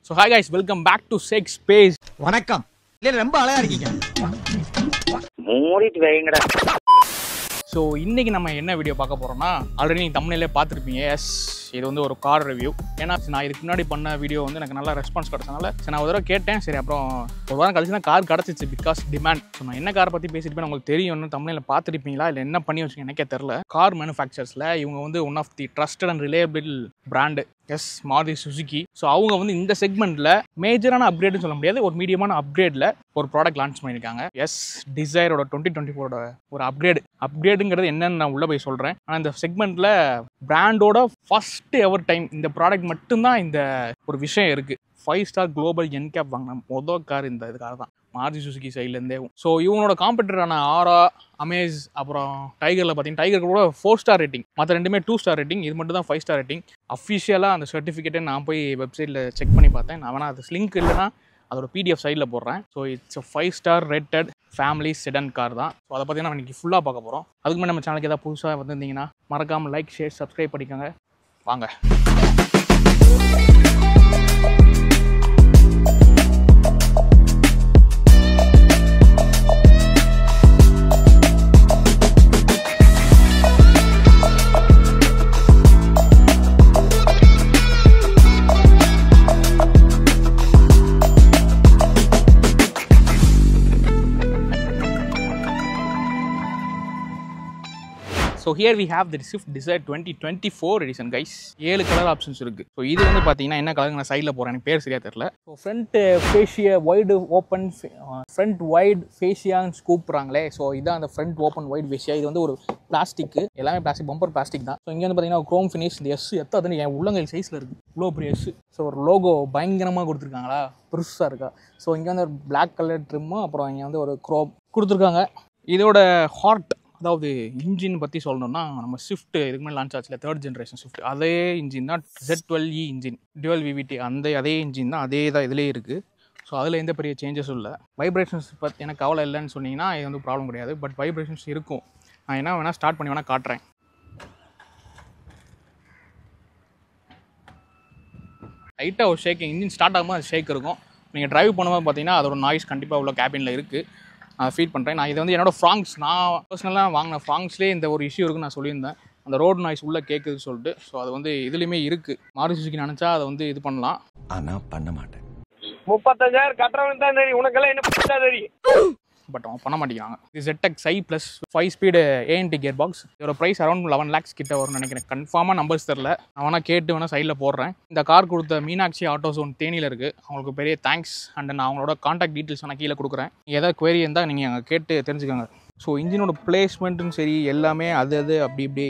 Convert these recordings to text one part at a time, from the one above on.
So hi guys, welcome back to Sex Space. வணக்கம். இல்ல ரொம்ப அழகா இருக்கீங்க. மூடிட்டு வைங்கடா. ஸோ இன்றைக்கி நம்ம என்ன வீடியோ பார்க்க போகிறோம்னா, ஆல்ரெடி நீங்கள் தமிழ்லேயே பார்த்துருப்பீங்க. எஸ், இது வந்து ஒரு கார் ரிவ்யூ. ஏன்னா நான் இதுக்கு முன்னாடி பண்ண வீடியோ வந்து எனக்கு நல்லா ரெஸ்பான்ஸ் கிடச்சனால சரி நான் ஒரு தடவை கேட்டேன். சரி அப்புறம் ஒரு வாரம் கழிச்சு தான் கார் கிடச்சிச்சு, பிகாஸ் டிமாண்ட். ஸோ நான் என்ன காரை பற்றி பேசிட்டு உங்களுக்கு தெரியும், தமிழில் பார்த்துருப்பீங்களா இல்லை என்ன பண்ணி வச்சுங்க எனக்கே தெரில. கார் மேனுஃபேக்சர்ஸில் இவங்க வந்து one of the trusted and reliable brand. Yes, Maruti Suzuki. So அவங்க வந்து இந்த செக்மெண்ட்டில் மேஜரான அப்கிரேட்னு சொல்ல முடியாது, ஒரு மீடியமான அப்கிரேடில் ஒரு ப்ராடக்ட் லான்ச் பண்ணியிருக்காங்க. எஸ், டிசைரோட 2024 ஒரு அப்கிரேடுங்கிறது என்னன்னு நான் உள்ளே போய் சொல்கிறேன். ஆனால் இந்த செக்மெண்ட்டில் பிராண்டோட ஃபர்ஸ்ட் எவர் டைம் இந்த ப்ராடக்ட் மட்டும்தான் இந்த ஒரு விஷயம் இருக்குது. 5-star குளோபல் என்கேப் வாங்கின மொதல் கார் இந்த இதுக்காக தான், மாருதி சுசுகி சைட்லேருந்தே. ஸோ இவங்களோட காம்படிட்டரான ஆரா, அமேஸ், அப்புறம் டைகரில் பார்த்தீங்கன்னா டைகர் கூட 4-star ரேட்டிங், மற்ற ரெண்டுமே 2-star ரேட்டிங், இது மட்டும் தான் 5-star ரேட்டிங். அஃபிஷியலாக அந்த சர்டிஃபிகேட்டை நான் போய் வெப்சைட்டில் செக் பண்ணி பார்த்தேன். நான் வேணா அது லிங்க் இல்லைனா அதோட PDF சைடில் போடுறேன். So it's 5-star rated family sedan car தான். ஸோ அதை பற்றி நம்ம இன்றைக்கி ஃபுல்லாக பார்க்க போகிறோம். அதுக்கு முன்னாடி நம்ம சேனலுக்கு ஏதாவது புதுசாக வந்திருந்தீங்கன்னா மறக்காமல் லைக், ஷேர், சப்ஸ்கிரைப் பண்ணிக்கோங்க. வாங்க. So here we have the Swift Dzire 2024 edition guys. 7 colour options இருக்குது. ஸோ இது வந்து பார்த்தீங்கன்னா என்ன கலர் நான் சைடில் போகிறேன், எனக்கு பேர் சரியாக தெரில. So front fascia wide open, front wide ஃபேஷியான்னு கூப்பிட்றாங்களே. ஸோ இதான் அந்த ஃப்ரண்ட் ஓப்பன் வைட் ஃபேஷியா. இது வந்து ஒரு பிளாஸ்டிக்கு, எல்லாமே பிளாஸ்டிக், பம்பர் பிளாஸ்டிக் தான். ஸோ இங்கே வந்து பார்த்தீங்கன்னா க்ரோம் ஃபினிஷ். இந்த எஸ் எத்தாதுன்னு என் உள்ளங்கையில் சைஸில் இருக்குது, இவ்வளோ பெரிய எஸ். ஸோ ஒரு லோகோ பயங்கரமாக கொடுத்துருக்காங்களா, பெருசாக இருக்கா. ஸோ இங்கே வந்து ஒரு பிளாக் கலர் ட்ரிம்மும், அப்புறம் இங்கே வந்து ஒரு க்ரோம் கொடுத்துருக்காங்க. இதோட ஹார்ட், அதாவது இன்ஜின் பற்றி சொல்லணும்னா, நம்ம ஸ்விஃப்ட் இதுக்கு மேலே லான்ச் ஆச்சுல 3rd ஜென்ரேஷன் ஸ்விஃப்ட், அதே இன்ஜின் தான் Z12E இன்ஜின், டுவல் VVT. அதே இன்ஜின் தான், அதே தான் இதுலேயே இருக்குது. ஸோ அதில் எந்த பெரிய சேஞ்சஸும் இல்லை. வைப்ரேஷன்ஸ் பற்றி எனக்கு கவலை இல்லைன்னு சொன்னீங்கன்னா இது வந்து ப்ராப்ளம் கிடையாது. பட் வைப்ரேஷன்ஸ் இருக்கும். நான் என்ன வேணால் ஸ்டார்ட் பண்ணி வேணால் காட்டுறேன். லைட்டாக ஒரு ஷேக், இன்ஜின் ஸ்டார்ட் ஆகும்போது அது ஷேக் இருக்கும். நீங்கள் டிரைவ் பண்ணும்போது பார்த்தீங்கன்னா அதோட நாய்ஸ் கண்டிப்பாக உள்ள கேபினில் இருக்குது. நான் ஃபீல் பண்ணுறேன். நான் இது வந்து என்னோடய ஃப்ராங்க்ஸ், நான் பர்சனலாக வாங்கின ஃப்ராங்க்ஸ்லேயே இந்த ஒரு இஷ்யூ இருக்குன்னு நான் சொல்லியிருந்தேன், அந்த ரோடு நாய்ஸ் உள்ளே கேட்குதுன்னு சொல்லிட்டு. ஸோ அது வந்து இதுலேயுமே இருக்குது. மாருதி சுசுகி நினச்சா அதை வந்து இது பண்ணலாம், ஆனால் பண்ண மாட்டேன். 35,000 கட்டுறவனுக்கு தான் தெரியும், உனக்கெல்லாம் என்ன பண்ணா தெரியும். பட் அவன் பண்ண மாட்டேங்கிறாங்க. இது ZXi plus 5 speed ANT gear box. இதோட ப்ரைஸ் அரௌண்ட் 11 lakhs கிட்ட வரும்னு நினைக்கிறேன். கன்ஃபார்மாக நம்பர்ஸ் தெரில, நான் வேணால் கேட்டு வேணால் சைடில் போடுறேன். இந்த கார் கொடுத்த மீனாட்சி ஆட்டோ ஜோன் தேனியில் இருக்குது, அவங்களுக்கு பெரிய தேங்க்ஸ். அண்ட் நான் அவங்களோட காண்டாக்ட் டீட்டெயில்ஸ் நான் கீழே கொடுக்குறேன். ஏதாவது குவரி இருந்தால் நீங்கள் அங்கே கேட்டு தெரிஞ்சுக்கோங்க. ஸோ இன்ஜினோட பிளேஸ்மெண்ட்டும் சரி, எல்லாமே அது அப்படி இப்படி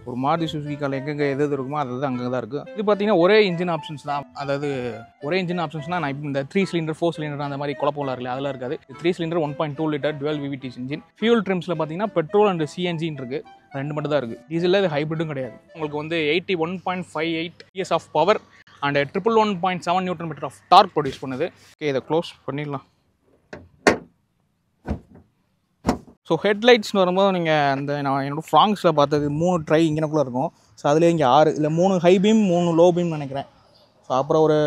ஒரு மாருதி சுசுகி கால் எங்கெங்கே எது இருக்குமோ அது அங்கே தான் இருக்குது. இது பார்த்தீங்கன்னா ஒரே இன்ஜின் ஆப்ஷன்ஸ் தான். அதாவது ஒரே இன்ஜின் ஆப்ஷன்ஸ்னால் நான் இப்போ இந்த 3 சிலிண்டர் 4 சிலிண்டர் அந்த மாதிரி குழப்பம்லாம் இருக்குல்ல, அதெல்லாம் இருக்காது. 3 cylinder 1.2 litre dual VVT engine. Fuel ட்ரிம்ஸில் பார்த்தீங்கன்னா பெட்ரோல் அண்ட் CNG இருக்குது, ரெண்டு மட்டும் தான் இருக்குது. டீசலில் இது ஹைப்ரிட்டும் கிடையாது. உங்களுக்கு வந்து 81.58 PS of power and 111.7 Nm of torque produce பண்ணுது. ஓகே, இதை க்ளோஸ் பண்ணிடலாம். ஸோ ஹெட்லைட்ஸ்னு வரும்போது நீங்கள் அந்த நான் என்னோடய ஃப்ராங்க்ஸில் பார்த்தது 3 ட்ரை இங்கனக்குள்ளே இருக்கும். ஸோ அதில் இங்கே 6 இல்லை 3 ஹை பீம் 3 லோ பீம் நினைக்கிறேன். ஸோ அப்புறம் ஒரு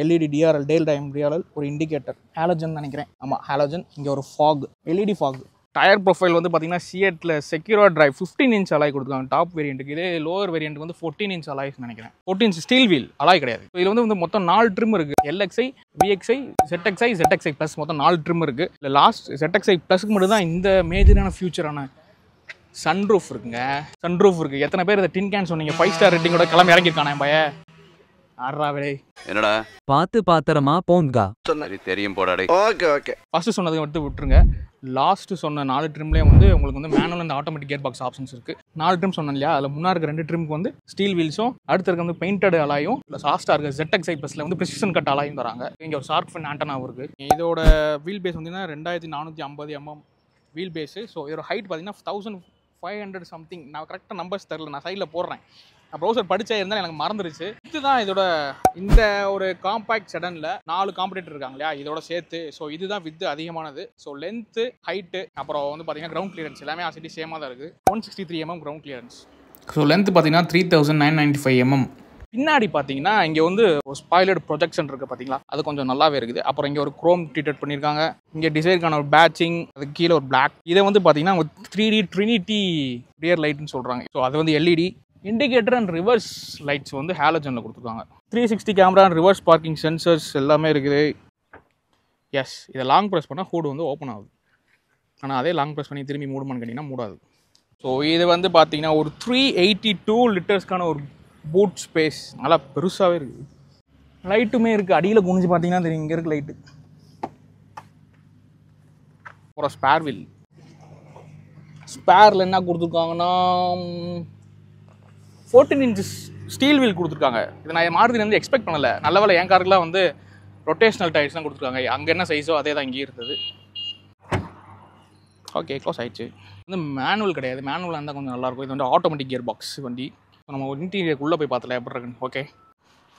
LED DRL, daytime DRL, ஒரு இண்டிகேட்டர், ஹாலோஜன் நினைக்கிறேன். ஆமாம், ஹாலோஜன். இங்கே ஒரு fog, LED fog. Tyre profile வந்து பார்த்தீங்கன்னா சியட்டில் செக்யூரா டிரைவ் 15 inch அலாய் கொடுத்துருக்காங்க டாப் வேரியண்ட்டுக்கு. இதே லோவர் வேரியண்ட்டுக்கு வந்து 14 inch அலாய்ஸ் நினைக்கிறேன். 14 inch ஸ்டீல் வீல் அலாய் கிடையாது. இதில் வந்து மொத்தம் 4 ட்ரிம் இருக்குது. LXi, VXi, ZXi ப்ளஸ் மொத்தம் 4 ட்ரிம் இருக்குது. இல்லை லாஸ்ட் ZXi ப்ளஸுக்கு மட்டும் தான் இந்த மேஜரான ஃபியூச்சரான சன்ரூஃப் இருக்குங்க. சன்ரூஃப் இருக்குது. எத்தனை பேர் இதை டின் கேன் சொன்னீங்க? 5-star ரேட்டிங்கோட கிளம்பி இறங்கியிருக்கானே பய ஆறாவே. என்னடா பார்த்து பாத்திரமா போங்கா சரி தெரியும் போடாடே. ஓகே ஃபர்ஸ்ட் சொன்னதை மட்டும் விட்டுருங்க. லாஸ்ட்டு சொன்ன 4 ட்ரிம்லேயே வந்து உங்களுக்கு வந்து manual and automatic gear box options இருக்குது. 4 ட்ரிம் சொன்னேன் இல்லையா, அதில் முன்னாடி இருக்க 2 ட்ரிமுக்கு வந்து ஸ்டீல் வீல்ஸும், அடுத்து இருக்க வந்து பெயிண்டட் அலாயும், ப்ளஸ் லாஸ்ட்டாக இருக்க ZXi ப்ளஸில் வந்து ப்ரிசிஷன் கட் அலாயும் தராங்க. இங்கே ஒரு ஷார்க் ஃபின் ஆண்டனாவும் இருக்குது. இதோட வீல் பேஸ் வந்து 2450 mm வீல் பேஸு. ஸோ இதோட ஹைட் பார்த்தீங்கன்னா 1500 சம்திங். நான் கரெக்டாக நம்பர்ஸ் தெரில, நான் சைடில் போடுறேன். நான் ப்ரௌசர் படித்தா இருந்தாலும் எனக்கு மறந்துருச்சு. இதுதான் இதோட இந்த ஒரு காம்பேக்ட் செடனில் 4 காம்படிட்டர் இருக்காங்க இல்லையா, இதோட சேர்த்து. ஸோ இதுதான் வித்து அதிகமானது. ஸோ லென்த்து, ஹைட்டு, அப்புறம் வந்து பார்த்தீங்கன்னா கிரவுண்ட் கிளியரன்ஸ் எல்லாமே ஆசிட்டி சேமாக தான் இருக்குது. 163 mm ground clearance. So length பார்த்தீங்கன்னா 3995 mm. பின்னாடி பார்த்தீங்கன்னா இங்கே வந்து ஒரு ஸ்பாய்லர்டு ப்ரொஜெக்ஷன் இருக்குது பார்த்தீங்களா, அது கொஞ்சம் நல்லாவே இருக்குது. அப்புறம் இங்கே ஒரு குரோம் ட்ரீட்டட் பண்ணியிருக்காங்க. இங்கே டிசைனுக்கான ஒரு பேட்சிங், அதுக்கு கீழே ஒரு பிளாக். இதை வந்து பார்த்தீங்கன்னா 3D ட்ரினிட்டி ரியர் லைட்னு சொல்கிறாங்க. ஸோ அது வந்து LED indicator and reverse lights வந்து ஹாலஜனில் கொடுத்துருக்காங்க. 360 camera and reverse parking sensors எல்லாமே இருக்குது. எஸ், இதை லாங் ப்ரெஸ் பண்ணால் ஹூடு வந்து ஓப்பன் ஆகுது. ஆனால் அதே லாங் ப்ரெஸ் பண்ணி திரும்பி மூடுமான்னு கேட்டிங்கன்னா மூடாது. ஸோ இது வந்து பார்த்தீங்கன்னா ஒரு 382 லிட்டர்ஸ்க்கான ஒரு பூட் ஸ்பேஸ், நல்லா பெருசாகவே இருக்குது. லைட்டுமே இருக்குது, அடியில் குனிஞ்சு பார்த்தீங்கன்னா தெரியும், இங்கே இருக்குது லைட்டு. அப்புறம் ஸ்பேர் வீல். ஸ்பேரில் என்ன கொடுத்துருக்காங்கன்னா 14 inches ஸ்டீல் வீல் கொடுத்துருக்காங்க. இது நான் மாருதிலேருந்து எக்ஸ்பெக்ட் பண்ணலை. நல்ல வேலை என் காருக்குலாம் வந்து ரொட்டேஷனல் டயர்ஸ் தான் கொடுத்துருக்காங்க. அங்கே என்ன சைஸோ அதே தான் இங்கேயும் இருந்தது. ஓகே, க்ளோஸ் ஆயிடுச்சு. வந்து மேனுவல் கிடையாது, மேனுவலாக இருந்தால் கொஞ்சம் நல்லாயிருக்கும். இது வந்து ஆட்டோமேட்டிக் கியர் பாக்ஸ் வண்டி. நம்ம ஒரு இன்டீரியருக்குள்ளே போய் பார்த்தல எப்படி இருக்குன்னு. ஓகே,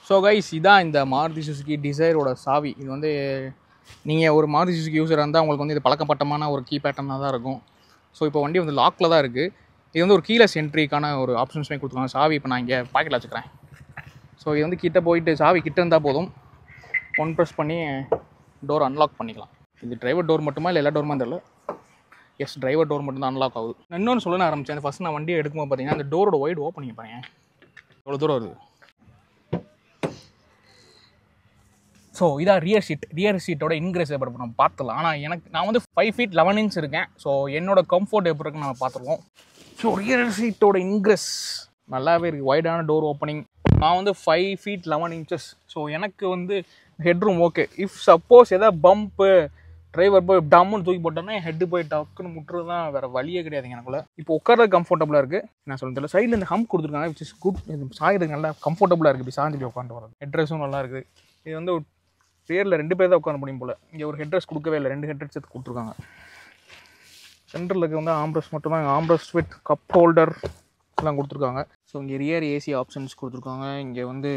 ஸோ கைஸ், இதான் இந்த மாருதி சுசுகி டிசைரோட சாவி. இது வந்து நீங்கள் ஒரு மாருதி சுசுகி யூஸராக இருந்தால் உங்களுக்கு வந்து இது பழக்கப்பட்டமான ஒரு கீ பேட்டர்னாக தான் இருக்கும். ஸோ இப்போ வண்டி வந்து லாக்கில் தான் இருக்குது. இது வந்து ஒரு கீலெஸ் என்ட்ரிக்கான ஒரு ஆப்ஷன்ஸுமே கொடுத்துருக்காங்க. சாவி இப்போ நான் இங்கே பாக்கெட்டில் வச்சுக்கிறேன். ஸோ இது வந்து கிட்டே போயிட்டு சாவி கிட்டே இருந்தால் போதும், ஒன் ப்ரெஸ் பண்ணி டோர் அன்லாக் பண்ணிக்கலாம். இது டிரைவர் டோர் மட்டுமா இல்லை எல்லா டோருமா தெரியல. எஸ், டிரைவர் டோர் மட்டும் தான் அன்லாக் ஆகுது. இன்னொன்று சொல்ல ஆரம்பித்தேன், ஃபஸ்ட் நான் வண்டியை எடுக்கும்போது பார்த்தீங்கன்னா அந்த டோரோட வைடு ஓப்பனிங் பாருங்க எவ்வளோ தூரம் வருது. ஸோ இதான் ரியர் சீட்டோட இன்க்ரேஸ் எப்படி நம்ம பார்த்துலாம். ஆனால் நான் வந்து 5 feet 11 inch இருக்கேன். ஸோ என்னோட கம்ஃபர்ட் எப்படி இருக்குன்னு நம்ம பார்த்துருவோம். ஸோ ரியர் சீட்டோட இன்க்ரேஸ் நல்லாவே இருக்குது, வைடான டோர் ஓப்பனிங். நான் வந்து 5 feet 11 inches. ஸோ எனக்கு வந்து ஹெட்ரூம் ஓகே. இஃப் சப்போஸ் எதாவது பம்ப்பு டிரைவர் போய் டம்முன்னு தூக்கி போட்டோன்னா என் ஹெட்டு போய் டக்குன்னு முட்டுறது தான், வேறு வழியே கிடையாதுங்க எனக்குள்ள. இப்போ உட்கார கம்ஃபர்டபுளாக இருக்குது. நான் சொல்ல தெரியல, சைடில் இந்த ஹம்ப் கொடுத்துருக்காங்க, விச் இஸ் குட். சாயதுக்கு நல்லா கம்ஃபர்டபுளாக இருக்குது. இப்படி சாஞ்சு போய் உட்காந்து வர்றது. ஹெட்ரஸும் நல்லா இருக்குது. இது வந்து ஒரு ரியரில் 2 பேர் தான் உட்கார முடியும் போல். இங்கே ஒரு ஹெட்ரஸ் கொடுக்கவே இல்லை, 2 ஹெட்ரஸ் எடுத்து கொடுத்துருக்காங்க. சென்டரில் வந்து ஆம்ப்ரஸ் மட்டும் தான், ஆம்ப்ரஸ் வித் கப் ஹோல்டர் எல்லாம் கொடுத்துருக்காங்க. ஸோ இங்கே ரியர் ஏசி ஆப்ஷன்ஸ் கொடுத்துருக்காங்க. இங்கே வந்து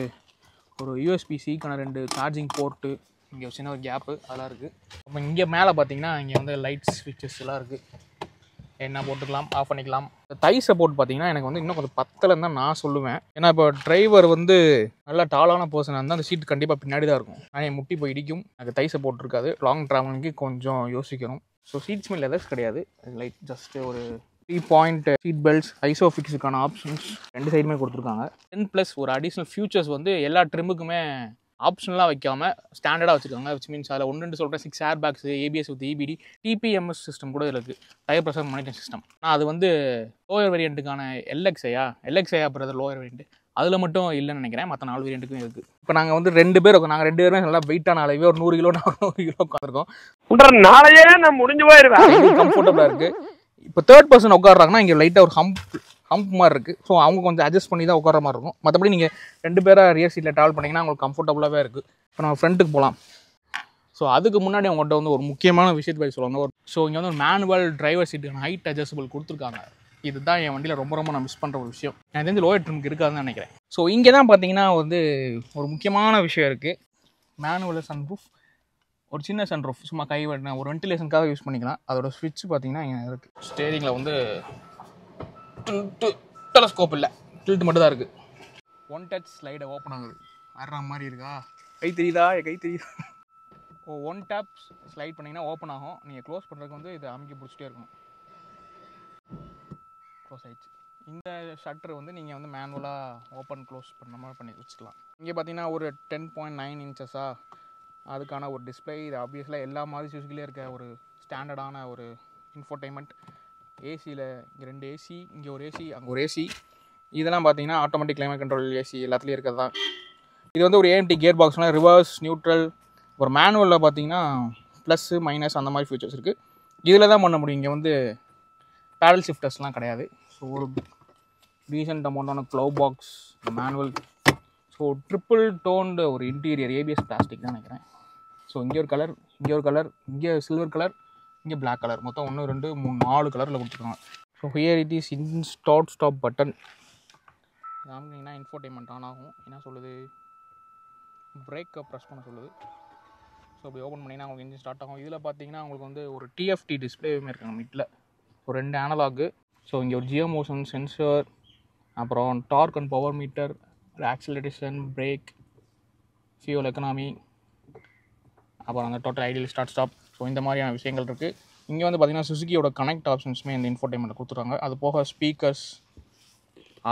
ஒரு USB-Cக்கான 2 சார்ஜிங் போர்ட்டு, இங்கே சின்ன ஒரு கேப்பு அதெல்லாம் இருக்குது. அப்போ இங்கே மேலே பார்த்தீங்கன்னா இங்கே வந்து லைட்ஸ் ஸ்விட்சஸ் எல்லாம் இருக்குது. என்ன போட்டுக்கலாம், ஆஃப் பண்ணிக்கலாம். தை சப்போர்ட் பார்த்தீங்கன்னா எனக்கு வந்து இன்னும் கொஞ்சம் பத்தலைன்னு தான் நான் சொல்லுவேன். ஏன்னா இப்போ டிரைவர் வந்து நல்லா டாலான பர்சனாக இருந்தால் அந்த சீட் கண்டிப்பாக பின்னாடி தான் இருக்கும். ஆனால் முட்டி போய் இடிக்கும். எனக்கு தை சப்போர்ட் இருக்காது. லாங் ட்ராவலிங்க்கு கொஞ்சம் யோசிக்கணும். ஸோ சீட்ஸ் மேல் லெதர்ஸ் கிடையாது, லைட் ஜஸ்ட் ஒரு 3-point சீட் பெல்ட்ஸ், ஐசோஃபிக்ஸுக்கான ஆப்ஷன்ஸ் 2 சைடுமே கொடுத்துருக்காங்க. 10+ ஒரு அடிஷ்னல் ஃபியூச்சர்ஸ் வந்து எல்லா ட்ரிமுக்குமே ஆப்ஷனலாக வைக்காமல் ஸ்டாண்டர்டாக வச்சுருக்காங்க. விச் மீன்ஸ் அதில் 1-2 சொல்கிறேன். 6 air bags, ABS with EBD, TPMS system கூட இருக்குது, டயர் ப்ரெஷர் மானிட்டரிங் சிஸ்டம். ஆனால் அது வந்து லோயர் வேரியண்ட்டுக்கான LXI அப்புறம் லோயர் வேரியண்ட் அதில் மட்டும் இல்லைன்னு நினைக்கிறேன். மற்ற 4 வேரியண்ட்டுக்கும் இருக்குது. இப்போ நாங்கள் வந்து 2 பேர் இருக்கோம். நாங்கள் 2 பேருமே நல்லா வெயிட்டான அளவே ஒரு 100 கிலோ 100 கிலோ உட்காந்துருக்கோம். நாளையே நான் முடிஞ்சு போயிருவேன். கம்ஃபர்டபுளாக இருக்குது. இப்போ 3rd person உட்காடுறாங்கன்னா இங்கே லைட்டாக ஒரு ஹம்ப் மாதிரி இருக்குது. ஸோ அவங்க கொஞ்சம் அட்ஜஸ்ட் பண்ணி தான் உட்கார மாதிரி இருக்கும். மற்றபடி நீங்கள் 2 பேராக ரியர் சீட்டில் ட்ராவல் பண்ணிங்கன்னா உங்களுக்கு கம்ஃபர்டபுளாகவே இருக்குது. இப்போ நம்ம ஃப்ரண்ட்டுக்கு போகலாம். ஸோ அதுக்கு முன்னாடி அவங்கள்ட்ட வந்து ஒரு முக்கியமான விஷயத்தை பற்றி சொல்லுவாங்க. ஸோ இங்கே வந்து ஒரு மேனுவல் டிரைவர் சீட்டுக்கான ஹைட் அட்ஜஸ்டபிள் கொடுத்துருக்காங்க. இதுதான் என் வண்டியில் ரொம்ப நான் மிஸ் பண்ணுற ஒரு விஷயம். எனக்கு தெரிஞ்சு லோயர் ட்ரிமுக்கு இருக்காதுன்னு நினைக்கிறேன். ஸோ இங்கே தான் பார்த்தீங்கன்னா வந்து ஒரு முக்கியமான விஷயம் இருக்குது. மேனுவல் சன்ரூஃப், ஒரு சின்ன சன்ரூஃப், சும்மா கை ஒரு வென்டிலேஷனுக்காக யூஸ் பண்ணிக்கலாம். அதோட ஸ்விட்ச் பார்த்தீங்கன்னா இங்கே இருக்குது. ஸ்டேரிங்கில் வந்து டெலஸ்கோப் இல்லை, டில்ட் மட்டும் தான் இருக்குது. 1 touch ஸ்லைடை ஓப்பன் ஆகுது. வர்ற மாதிரி இருக்கா? கை தெரியுதா? கை தெரியுதா? 1 tap ஸ்லைட் பண்ணிங்கன்னா ஓப்பன் ஆகும். நீங்கள் க்ளோஸ் பண்ணுறதுக்கு வந்து இதை அமைக்கி பிடிச்சிட்டே இருக்கணும். க்ளோஸ் ஆகிடுச்சு. இந்த ஷட்டர் வந்து நீங்கள் வந்து மேனுவலாக ஓப்பன் க்ளோஸ் பண்ண மாதிரி பண்ணி வச்சுக்கலாம். இங்கே பார்த்தீங்கன்னா ஒரு 10.9 inches அதுக்கான ஒரு டிஸ்பிளே. இது ஆப்வியஸ்லாக எல்லா மாதிரி சுசுகிலே இருக்க ஒரு ஸ்டாண்டர்டான ஒரு இன்ஃபோர்டைன்மெண்ட். ஏசியில் இங்கே 2 ஏசி, இங்கே ஒரு ஏசி, அங்கே ஒரு ஏசி. இதெல்லாம் பார்த்தீங்கன்னா ஆட்டோமேட்டிக் கிளைமேட் கண்ட்ரோல் ஏசி எல்லாத்துலேயும் இருக்கிறது தான். இது வந்து ஒரு AMT கியர் பாக்ஸ்னால் ரிவர்ஸ், நியூட்ரல். ஒரு மேனுவலில் பார்த்தீங்கன்னா ப்ளஸ்ஸு மைனஸ் அந்த மாதிரி ஃபீச்சர்ஸ் இருக்குது. இதில் தான் பண்ண முடியும். இங்கே வந்து பேடல் ஷிஃப்டர்ஸ்லாம் கிடையாது. ஸோ ஒரு டீசென்ட் அமௌண்ட்டான glove box manual. So triple toned ஒரு இன்டீரியர் ABS பிளாஸ்டிக் தான் நினைக்கிறேன். ஸோ இங்கே ஒரு கலர், இங்கே ஒரு கலர், இங்கே சில்வர் கலர், இங்கே பிளாக் கலர். மொத்தம் 1 2 3 4 கலரில் கொடுத்துருக்காங்க. So here it is stop button. காமிங்கன்னா இன்ஃபோர்டைன்மெண்ட் ஆன் ஆகும். என்ன சொல்லுது? பிரேக்கை ப்ரெஸ் பண்ண சொல்லுது. ஸோ அப்படி ஓப்பன் பண்ணிங்கன்னா உங்களுக்கு இன்ஜின் ஸ்டார்ட் ஆகும். இதில் பார்த்தீங்கன்னா உங்களுக்கு வந்து ஒரு TFT டிஸ்பிளேவுமே இருக்காங்க மிட்டில். ஒரு 2 அனலாகு. ஸோ இங்கே ஒரு ஜியோ மோஷன் சென்சர், அப்புறம் torque and power meter, acceleration, brake, fuel economy, அப்புறம் அந்த total ideal start stop. So இந்த மாதிரியான விஷயங்கள் இருக்குது. இங்கே வந்து பார்த்திங்கன்னா சுசுக்கியோட கனெக்ட் ஆப்ஷன்ஸுமே இந்த இன்ஃபோர்டைன்மெண்ட்டில் கொடுத்துருக்காங்க. அது போக ஸ்பீக்கர்ஸ்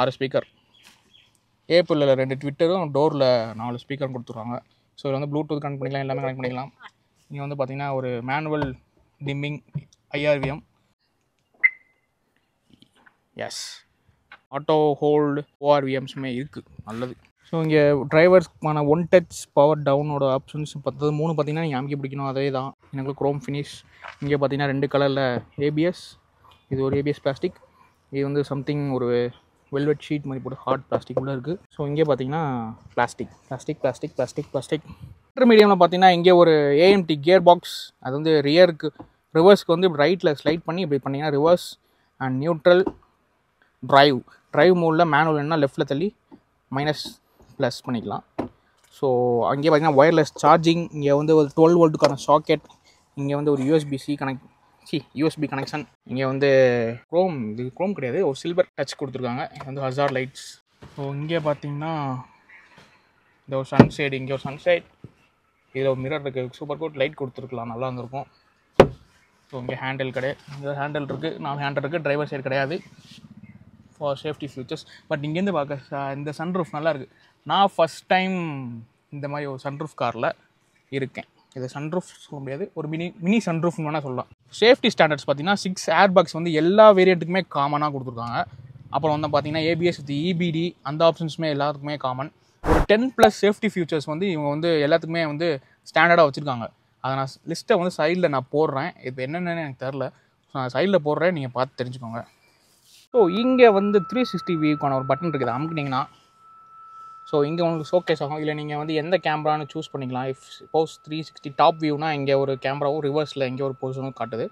6 ஸ்பீக்கர், ஏப்பிளில் 2 ட்விட்டரும், டோரில் 4 ஸ்பீக்கரும் கொடுத்துருவாங்க. ஸோ இதில் வந்து ப்ளூடூத் கனெக்ட் பண்ணிக்கலாம், எல்லாமே கனெக்ட் பண்ணிக்கலாம். இங்கே வந்து பார்த்திங்கன்னா ஒரு மேனுவல் டிம்மிங் IRVM, எஸ் ஆட்டோ ஹோல்டு ORVMஸுமே இருக்குது, நல்லது. ஸோ இங்கே டிரைவர்ஸ்க்கான ஒன் டச் பவர் டவுனோட ஆப்ஷன்ஸ் 3 பார்த்திங்கன்னா நீங்கள் அமைக்க பிடிக்கணும், அதே தான். எனக்கு க்ரோம் ஃபினிஷ். இங்கே பார்த்தீங்கன்னா 2 கலரில் ABS, இது ஒரு ABS பிளாஸ்டிக், இது வந்து சம்திங் ஒரு வெல்வெட் ஷீட் மாதிரி போட்டு ஹார்ட் பிளாஸ்டிக் உள்ளே இருக்குது. ஸோ இங்கே பார்த்தீங்கன்னா பிளாஸ்டிக். இன்டர்மீடியமில் பார்த்தீங்கன்னா இங்கே ஒரு AMT கியர் பாக்ஸ், அது வந்து ரிவர்ஸ்க்கு வந்து ரைட்டில் ஸ்லைட் பண்ணி இப்படி பண்ணிங்கன்னா ரிவர்ஸ் அண்ட் நியூட்ரல், ட்ரைவ் மோடில் மேனுவல் என்ன லெஃப்ட்டில் தள்ளி மைனஸ் பண்ணிக்கலாம். ஸோ அங்கே பார்த்தீங்கன்னா ஒயர்லெஸ் சார்ஜிங், இங்கே வந்து ஒரு 12 வோல்ட்டுக்கான சாக்கெட், இங்கே வந்து ஒரு USB கனெக்ஷன், இங்கே வந்து க்ரோம் கிடையாது, ஒரு சில்வர் டச் கொடுத்துருக்காங்க. இது வந்து ஹசார் லைட்ஸ். ஸோ இங்கே பார்த்தீங்கன்னா இந்த ஒரு சன்சைட், இங்கே ஒரு சன்சைட், இதில் ஒரு மிரர் இருக்குது, சூப்பர் கோட் லைட் கொடுத்துருக்கலாம், நல்லா இருந்திருக்கும். ஸோ இங்கே ஹேண்டில் ஹேண்டில் இருக்குது, 4 ஹேண்டில் இருக்குது, டிரைவர் சைடு கிடையாது ஃபார் சேஃப்டி ஃபியூச்சர்ஸ். பட் இங்கேருந்து பார்க்க இந்த சன்ரூஃப் நல்லா இருக்குது. நான் ஃபஸ்ட் டைம் இந்த மாதிரி ஒரு சன்ரூஃப் காரில் இருக்கேன். இது சன்ரூஃப் சொல்ல முடியாது, ஒரு மினி சன்ரூஃப்னு வேணால் சொல்லலாம். சேஃப்டி ஸ்டாண்டர்ட்ஸ் பார்த்தீங்கன்னா 6 ஏர் பேக்ஸ் வந்து எல்லா வேரியண்ட்டுக்குமே காமனாக கொடுத்துருக்காங்க. அப்புறம் வந்து பார்த்தீங்கன்னா ABS வித் EBD அந்த ஆப்ஷன்ஸுமே எல்லாத்துக்குமே காமன். ஒரு 10+ சேஃப்டி ஃபியூச்சர்ஸ் வந்து இவங்க வந்து எல்லாத்துக்குமே வந்து ஸ்டாண்டர்டாக வச்சுருக்காங்க. அதை நான் லிஸ்ட்டை வந்து சைடில் நான் போடுறேன், இப்போ என்னென்னு எனக்கு தெரில, ஸோ நான் சைடில் போடுறேன், நீங்கள் பார்த்து தெரிஞ்சுக்கோங்க. ஸோ இங்கே வந்து 360 வியூக்கான ஒரு பட்டன் இருக்குது, அமுக்குனிங்கன்னா ஸோ இங்கே உங்களுக்கு ஷோகேஸ் ஆகும். இல்லை நீங்கள் வந்து எந்த கேமரான்னு சூஸ் பண்ணிக்கலாம். இஃப் சப்போஸ் 360 டாப் வியூனா இங்கே ஒரு கேமராவும், ரிவர்ஸில் இங்கே ஒரு பொசிஷனும் காட்டுது.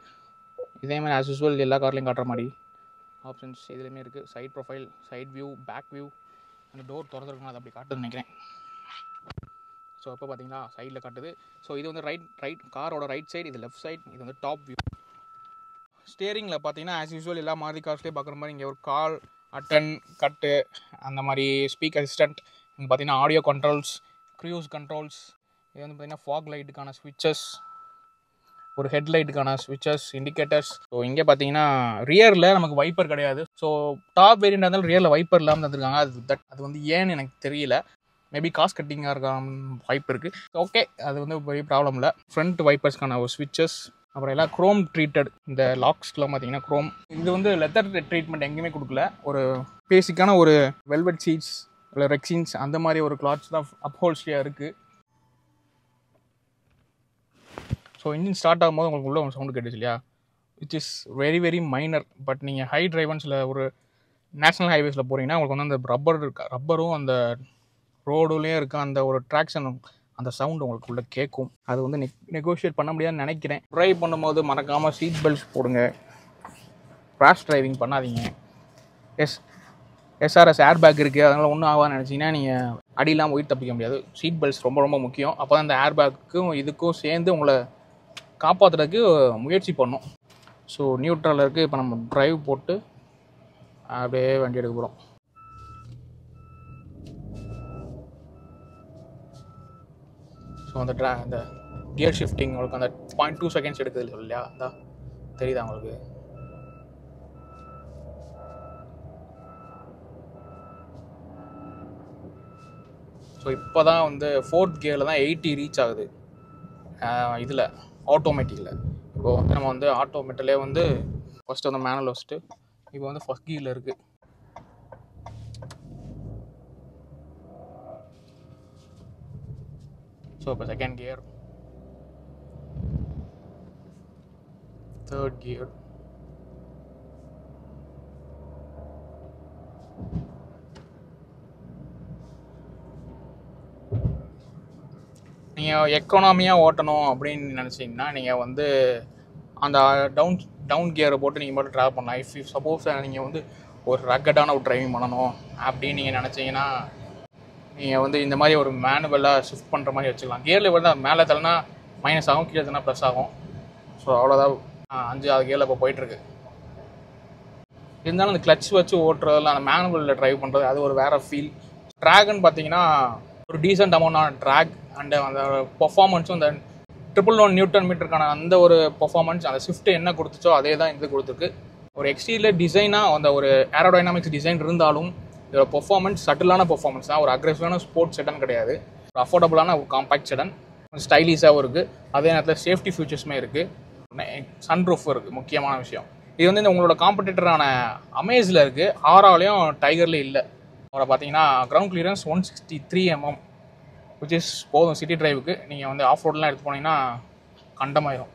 இதேமாதிரி ஆஸ் யூஸ்வல் எல்லா கார்லையும் காட்டுற மாதிரி ஆப்ஷன்ஸ் இதுலேயுமே இருக்குது. Side profile, side view, back view, அந்த டோர் திறந்துருக்கணும், அது அப்படி காட்டுதுன்னு நினைக்கிறேன். ஸோ அப்போ பார்த்தீங்கன்னா சைடில் காட்டுது. ஸோ இது வந்து ரைட் காரோட ரைட் சைடு, இது லெஃப்ட் சைடு, இது வந்து டாப் வியூ. ஸ்டேரிங்கில் பார்த்தீங்கன்னா ஆஸ் யூஸ்வல் எல்லா மாதிரி கார்ஸ்லேயே பார்க்குற மாதிரி இங்கே ஒரு கால் அட்டன் கட்டு அந்த மாதிரி ஸ்பீக் அசிஸ்டண்ட், இங்கே பார்த்தீங்கன்னா ஆடியோ கண்ட்ரோல்ஸ், க்ரூஸ் கண்ட்ரோல்ஸ், இது வந்து பார்த்தீங்கன்னா ஃபாக் லைட்டுக்கான ஸ்விட்சஸ், ஒரு ஹெட்லைட்டுக்கான ஸ்விட்சஸ், இண்டிகேட்டர்ஸ். ஸோ இங்கே பார்த்தீங்கன்னா ரியரில் நமக்கு வைப்பர் கிடையாது. ஸோ டாப் வேரியண்ட் இருந்தாலும் ரியரில் வைப்பர் இல்லாமல் தந்துருக்காங்க. அது வந்து ஏன்னு எனக்கு தெரியல, மேபி காஸ்ட் கட்டிங்காக இருக்கான வாய்ப்பு இருக்குது. ஓகே, அது வந்து பெரிய ப்ராப்ளம் இல்லை. ஃப்ரண்ட் வைப்பர்ஸ்க்கான ஒரு ஸ்விட்சஸ், அப்புறம் எல்லாம் க்ரோம் ட்ரீட்டட். இந்த லாக்ஸ்க்கெலாம் பார்த்தீங்கன்னா க்ரோம். இது வந்து லெதர் ட்ரீட்மெண்ட் எங்கேயுமே கொடுக்கல. ஒரு பேசிக்கான ஒரு வெல்வெட் சீட்ஸ் இல்லை ரெக்ஸின்ஸ் அந்த மாதிரி ஒரு கிளாத்ஸ் தான் அப்ஹோல்ஸ்டியாக இருக்குது. ஸோ இன்ஜின் ஸ்டார்ட் ஆகும்போது உங்களுக்கு உள்ள ஒரு சவுண்டு கேட்டுச்சு இல்லையா, which is very very minor. But நீங்கள் ஹை டிரைவன்ஸில் ஒரு நேஷ்னல் ஹைவேஸில் போகிறீங்கன்னா உங்களுக்கு வந்து அந்த ரப்பரும் அந்த ரோடுலேயும் இருக்க அந்த ஒரு ட்ராக்ஷனும் அந்த சவுண்டு உங்களுக்கு உள்ள கேட்கும். அது வந்து நெகோஷியேட் பண்ண முடியாதுன்னு நினைக்கிறேன். ட்ரைவ் பண்ணும்போது மறக்காமல் சீட் பெல்ட்ஸ் போடுங்க, ரேஷ் டிரைவிங் பண்ணாதீங்க. SRS ஏர் பேக் இருக்குது, அதனால் ஒன்றும் ஆகாதுன்னு நினச்சிங்கன்னா நீங்கள் அடியெல்லாம் உயிர் தப்பிக்க முடியாது. சீட் பெல்ட்ஸ் ரொம்ப ரொம்ப முக்கியம். அப்போ தான் அந்த ஏர் பேக்குக்கும் இதுக்கும் சேர்ந்து உங்களை காப்பாற்றுறதுக்கு முயற்சி பண்ணும். ஸோ நியூட்ரலில் இருக்குது. இப்போ நம்ம ட்ரைவ் போட்டு அப்படியே வண்டி எடுக்க போகிறோம். ஸோ அந்த கியர் ஷிஃப்டிங் உங்களுக்கு அந்த 0.2 செகண்ட்ஸ் எடுக்குது இல்லையா, அதான் தெரியுதா உங்களுக்கு? ஸோ இப்போ தான் வந்து 4th கியரில் தான் 80 ரீச் ஆகுது இதில் ஆட்டோமேட்டிக்கில். இப்போது வந்து நம்ம வந்து ஆட்டோமேட்டிலே வந்து ஃபஸ்ட்டு வந்து மேனுவல் வச்சுட்டு இப்போ வந்து ஃபஸ்ட் கியரில் இருக்குது. ஸோ இப்போ செகண்ட் கியர், தேர்ட் கியர், நீங்கள் எக்கனாமியாக ஓட்டணும் அப்படின்னு நினச்சிங்கன்னா நீங்கள் வந்து அந்த டவுன் கியரை போட்டு நீங்கள் மட்டும் ட்ராவல் பண்ணலாம். இஃப் சப்போஸ் நீங்கள் வந்து ஒரு ரக்கடான ஒரு ட்ரைவிங் பண்ணணும் அப்படின்னு நீங்கள் நினச்சிங்கன்னா நீங்கள் வந்து இந்த மாதிரி ஒரு மேனுவலாக ஷிஃப்ட் பண்ணுற மாதிரி வச்சுக்கலாம். கியரில் வந்து மேலே தள்ளனா மைனஸ் ஆகும், கீழே தள்ளனா ப்ளஸ் ஆகும். ஸோ அவ்வளோதான். 5-6 கியரில் இப்போ போயிட்டுருக்கு. இருந்தாலும் அந்த கிளச் வச்சு ஓட்டுறதெல்லாம் அந்த மேனுவலில் ட்ரைவ் பண்ணுறது அது ஒரு வேறு ஃபீல். ட்ராக்னு பார்த்தீங்கன்னா ஒரு டீசென்ட் அமௌண்டான ட்ராக் அண்டு அந்த பர்ஃபார்மன்ஸும் அந்த 111 நியூட்டன் மீட்டருக்கான அந்த ஒரு பர்ஃபார்மன்ஸ் அந்த ஸ்விஃப்ட் என்ன கொடுத்துச்சோ அதே தான் இது கொடுத்துருக்கு. ஒரு எக்ஸ்டீரியர் டிசைனாக அந்த ஒரு ஏரோடைனாமிக்ஸ் டிசைன் இருந்தாலும் இதோட பர்ஃபார்மன்ஸ் சட்டிலான பர்ஃபார்மன்ஸ் தான். ஒரு அக்ரெசிவான ஸ்போர்ட்ஸ் செடன் கிடையாது. ஒரு அஃபோர்டபுளான ஒரு காம்பேக்ட் செடன், ஸ்டைலிஷாகவும் இருக்குது. அதே நேரத்தில் சேஃப்டி ஃபியூச்சர்ஸுமே இருக்குது. சன்ரூஃப் இருக்குது, முக்கியமான விஷயம். இது வந்து இந்த உங்களோட காம்படிட்டரான அமேஸில் இருக்குது, ஆராலையும் டைகர்லேயும் இல்லை. அவரை பார்த்தீங்கன்னா ground clearance 163 mm which is போதும் சிட்டி டிரைவுக்கு. நீங்கள் வந்து ஆஃப் ரோடெலாம் எடுத்து போனீங்கன்னா கண்டமாயிரும்.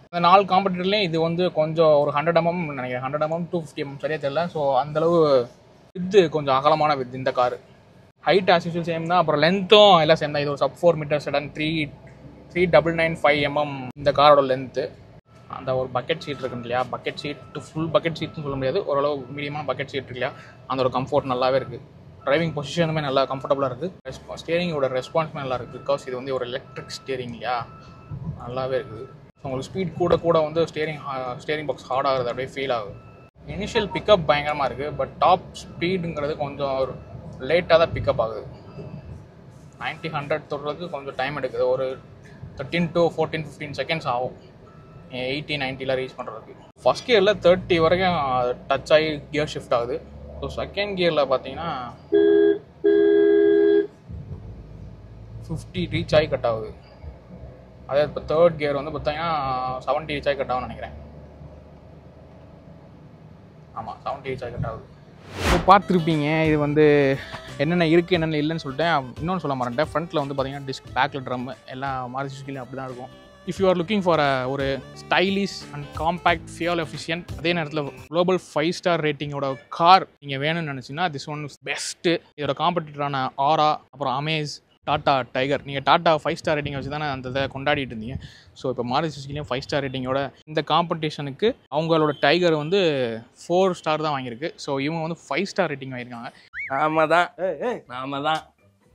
இந்த 4 காம்படிட்டர்லேயும் இது வந்து கொஞ்சம் ஒரு 100 mm நினைக்கிறேன், 100 mm 250 mm சரியாக தெரியல. ஸோ அந்தளவு வித்து கொஞ்சம் அகலமான வித் இந்த car. Height as usual same தான், அப்புறம் லென்த்தும் எல்லாம் சேம் தான். இது ஒரு sub 4 மீட்டர் செடன், 3995 mm இந்த காரோட லென்த்து. அந்த ஒரு பக்கெட் சீட் இருக்குன்னு இல்லையா, பக்கெட் சீட் ஃபுல் பக்கெட் சீட்னு சொல்ல முடியாது, ஓரளவு மீடியமான பக்கெட் சீட் இருக்கு இல்லையா, அந்த ஒரு கம்ஃபர்ட் நல்லாவே இருக்குது. டிரைவிங் பொசிஷனுமே நல்லா கம்ஃபர்டபுளாக இருக்குது. ஸ்டியரிங்கோட ரெஸ்பான்ஸுமே நல்லா இருக்குது. பிகாஸ் இது வந்து ஒரு எலக்ட்ரிக் ஸ்டியரிங் இல்லையா, நல்லாவே இருக்குது. ஸோ உங்களுக்கு ஸ்பீட் கூட வந்து ஸ்டியரிங் பாக்ஸ் ஹார்ட் ஆகுது, அப்படியே ஃபீல் ஆகுது. இனிஷியல் பிக்கப் பயங்கரமாக இருக்குது. பட் டாப் ஸ்பீடுங்கிறது கொஞ்சம் ஒரு லேட்டாக தான் பிக்கப் ஆகுது. 90-100 தொடுறதுக்கு கொஞ்சம் டைம் எடுக்குது. ஒரு 13 to 14-15 செகண்ட்ஸ் ஆகும் 80-90 ரீச் பண்ணுறதுக்கு. ஃபஸ்ட் கியரில் 30 வரைக்கும் டச் ஆகி கியர் ஷிஃப்ட் ஆகுது. ஸோ செகண்ட் கியரில் பார்த்தீங்கன்னா 50 ரீச் ஆகி கட் ஆகுது. அதே இப்போ தேர்ட் கியர் வந்து பார்த்தீங்கன்னா 70 ரீச் ஆகி கட் ஆகும்னு நினைக்கிறேன். ஆமாம், 70 ரீச் ஆகி கட் ஆகுது. இப்போ பார்த்துருப்பீங்க இது வந்து என்னென்ன இருக்குது என்னென்ன இல்லைன்னு சொல்லிட்டேன். இன்னொன்று சொல்ல மாட்டேன், ஃப்ரண்ட்டில் வந்து பார்த்தீங்கன்னா டிஸ்க், பேக்கில் ட்ரம் எல்லாம் மாருதி சுசுகிலையும் அப்படி தான் இருக்கும். If you are looking for ஒரு stylish and compact fuel efficient, அதே நேரத்தில் குளோபல் 5 ஸ்டார் ரேட்டிங்கோட கார் நீங்கள் வேணும்னு நினச்சிங்கன்னா திஸ் ஒன் இஸ் பெஸ்ட்டு. இதோட காம்படிட்டரான ஆரா, அப்புறம் அமேஸ், டாட்டா டைகர், நீங்கள் டாட்டா 5 ஸ்டார் ரேட்டிங் வச்சு தானே அந்த இதை கொண்டாடிட்டு இருந்தீங்க. ஸோ இப்போ மாருதி சுசுகிலையும் 5 ஸ்டார் ரேட்டிங்கோட இந்த காம்படிஷனுக்கு அவங்களோட டைகர் வந்து 4 ஸ்டார் தான் வாங்கியிருக்கு. ஸோ இவங்க வந்து 5 ஸ்டார் ரேட்டிங் வாங்கியிருக்காங்க. ஆமாம் தான்.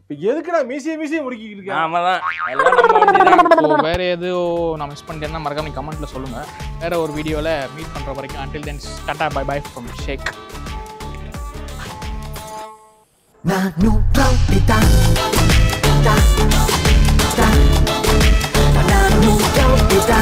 இப்போ எதுக்குடா மீசியை முடிக்கிட்டு இருக்கேன்? ஆமாம் தான், எல்லாம் நம்ம வண்டி தான். ஸோ வேறு எதுவும் நான் மிஸ் பண்ணிட்டேன்னா மறக்காம நீங்கள் கமெண்ட்டில் சொல்லுங்கள். வேறு ஒரு வீடியோவில் மீட் பண்ணுற வரைக்கும் until then tata bye bye from Sheikh. Nanu Raupita Ta Ta Ta Nanu Raupita